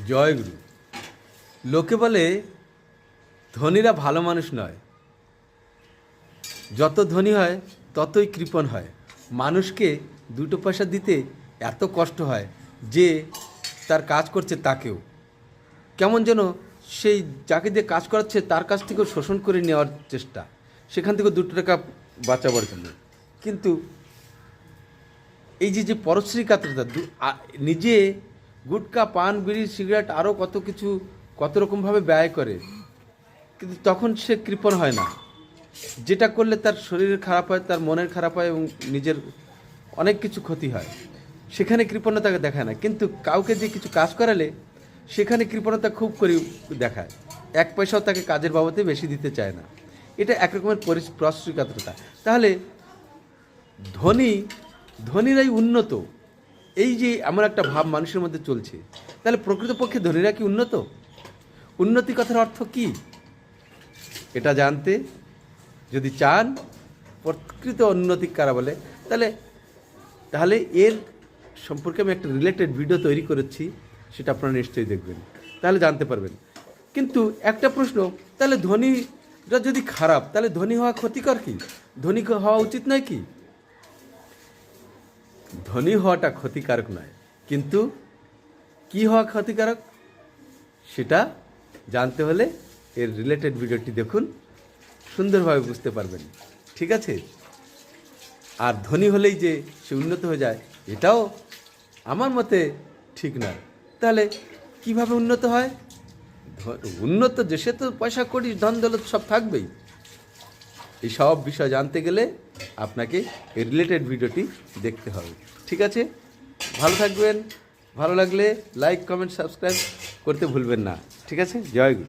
জয়গুরু। লোকে বলে ধনীরা ভালো মানুষ নয়, যত ধনী হয় ততই কৃপণ হয়। মানুষকে দুটো পয়সা দিতে এত কষ্ট হয় যে তার কাজ করছে তাকেও কেমন যেন সেই যাকে দিয়ে কাজ করাচ্ছে তার কাছ থেকেও শোষণ করে নেওয়ার চেষ্টা, সেখান থেকেও 2 টাকা বাঁচাবার জন্য। কিন্তু এই যে পরশ্রী কাতরতা, নিজে গুটকা, পান, বিড়ি, সিগারেট আরও কত কিছু কত রকমভাবে ব্যয় করে, কিন্তু তখন সে কৃপণ হয় না। যেটা করলে তার শরীরের খারাপ হয়, তার মনের খারাপ হয় এবং নিজের অনেক কিছু ক্ষতি হয়, সেখানে কৃপণতাকে দেখায় না। কিন্তু কাউকে দিয়ে কিছু কাজ করালে সেখানে কৃপণতা খুব করে দেখায়। 1 পয়সাও তাকে কাজের বাবদে বেশি দিতে চায় না। এটা একরকমের পরশ্রীকাতরতা। তাহলে ধনীরাই উন্নত, এই যে এমন একটা ভাব মানুষের মধ্যে চলছে, তাহলে প্রকৃতপক্ষে ধনীরা কি উন্নত? উন্নতি কথার অর্থ কি এটা জানতে যদি চান, প্রকৃত উন্নতি কারা বলে, তাহলে এর সম্পর্কে আমি একটা রিলেটেড ভিডিও তৈরি করেছি, সেটা আপনারা নিশ্চয়ই দেখবেন, তাহলে জানতে পারবেন। কিন্তু একটা প্রশ্ন, তাহলে ধনীরা যদি খারাপ, তাহলে ধনী হওয়া ক্ষতিকর কি? ধনী হওয়া উচিত নয় কি? ধনী হওয়াটা ক্ষতিকারক নয়, কিন্তু কি হওয়া ক্ষতিকারক সেটা জানতে হলে এর রিলেটেড ভিডিওটি দেখুন, সুন্দরভাবে বুঝতে পারবেন। ঠিক আছে? আর ধনী হলেই যে সে উন্নত হয়ে যায়, এটাও আমার মতে ঠিক নয়। তাহলে কিভাবে উন্নত হয়? উন্নত যে সে তো পয়সা কড়ি ধন দৌলত সব থাকবেই। এই সব বিষয় জানতে গেলে আপনাকে এই রিলেটেড ভিডিওটি দেখতে হবে। ঠিক আছে? ভালো থাকবেন। ভালো লাগলে লাইক, কমেন্ট, সাবস্ক্রাইব করতে ভুলবেন না। ঠিক আছে? জয় গুরু।